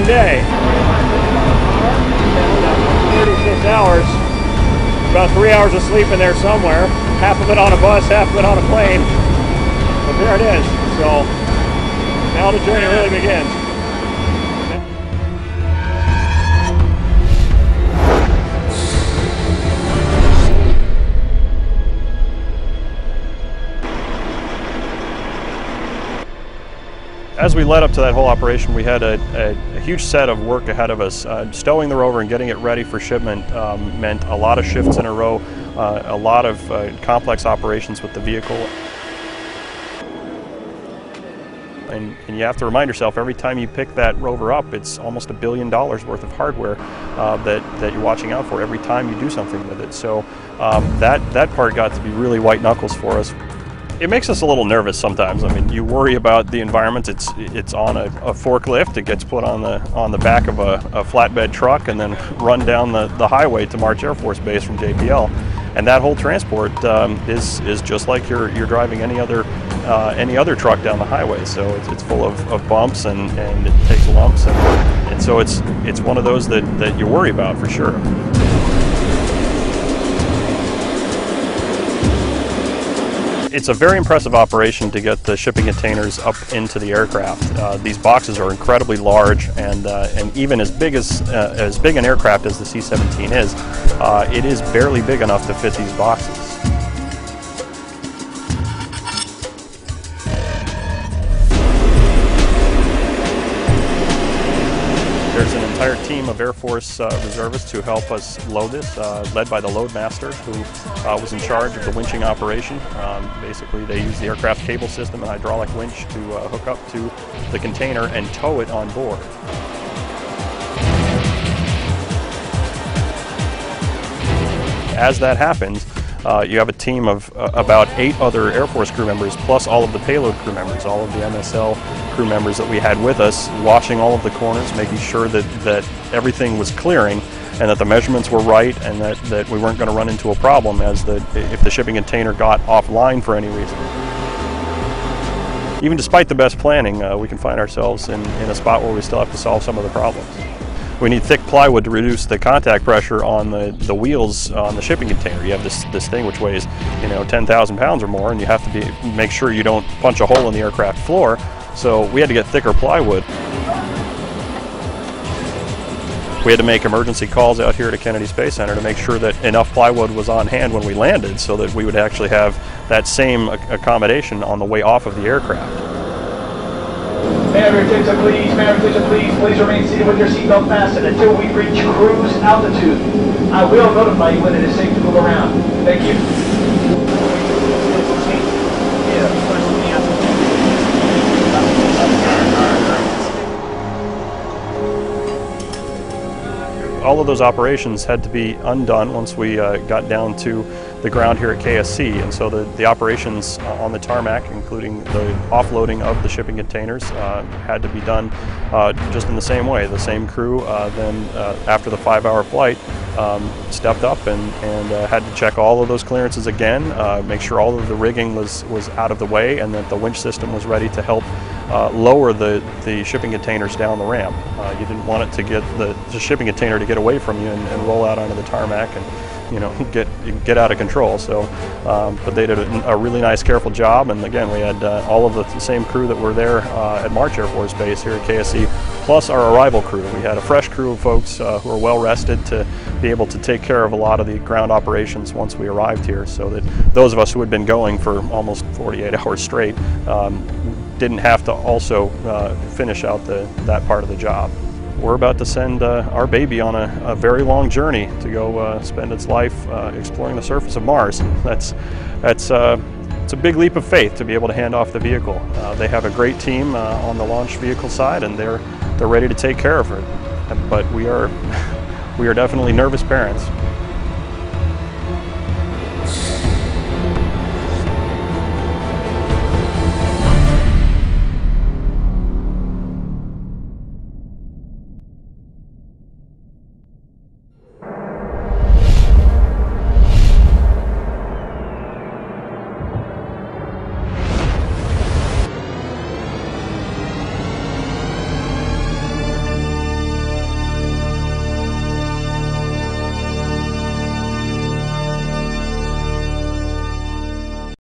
day. 36 hours. About 3 hours of sleep in there somewhere. Half of it on a bus, half of it on a plane. But there it is. So now the journey really begins. As we led up to that whole operation, we had a huge set of work ahead of us. Stowing the Rover and getting it ready for shipment meant a lot of shifts in a row, a lot of complex operations with the vehicle. And you have to remind yourself, every time you pick that Rover up, it's almost $1 billion worth of hardware that you're watching out for every time you do something with it. So that part got to be really white knuckles for us. It makes us a little nervous sometimes. I mean, you worry about the environment. It's on a forklift. It gets put on the back of a flatbed truck and then run down the highway to March Air Force Base from JPL. And that whole transport is just like you're driving any other truck down the highway. So it's full of bumps and it takes lumps, and so it's one of those that you worry about for sure. It's a very impressive operation to get the shipping containers up into the aircraft. These boxes are incredibly large, and even as big an aircraft as the C-17 is, it is barely big enough to fit these boxes. There's an entire team of Air Force reservists who help us load this, led by the load master, who was in charge of the winching operation. Basically, they use the aircraft cable system and hydraulic winch to hook up to the container and tow it on board. As that happens, you have a team of about 8 other Air Force crew members, plus all of the payload crew members, all of the MSL crew members that we had with us, watching all of the corners, making sure that everything was clearing and that the measurements were right, and that we weren't going to run into a problem if the shipping container got offline for any reason. Even despite the best planning, we can find ourselves in a spot where we still have to solve some of the problems. We need thick plywood to reduce the contact pressure on the wheels on the shipping container. You have this thing which weighs 10,000 pounds or more, and you have to make sure you don't punch a hole in the aircraft floor. So we had to get thicker plywood. We had to make emergency calls out here to Kennedy Space Center to make sure that enough plywood was on hand when we landed, so that we would actually have that same accommodation on the way off of the aircraft. May attention please. Please remain seated with your seatbelt fastened until we reach cruise altitude. I will notify you when it is safe to move around. Thank you. All of those operations had to be undone once we got down to the ground here at KSC, and so the operations on the tarmac, including the offloading of the shipping containers, had to be done just in the same way. The same crew then, after the 5-hour flight, stepped up and had to check all of those clearances again, make sure all of the rigging was out of the way, and that the winch system was ready to help lower the shipping containers down the ramp. You didn't want it to get the shipping container to get away from you and roll out onto the tarmac and get out of control. So, but they did a really nice, careful job. And again, we had all of the same crew that were there at March Air Force Base here at KSC, plus our arrival crew. We had a fresh crew of folks who are well rested to be able to take care of a lot of the ground operations once we arrived here, so that those of us who had been going for almost 48 hours straight didn't have to also finish out that part of the job. We're about to send our baby on a very long journey to go spend its life exploring the surface of Mars. It's a big leap of faith to be able to hand off the vehicle. They have a great team on the launch vehicle side, and they're ready to take care of her. But we are definitely nervous parents.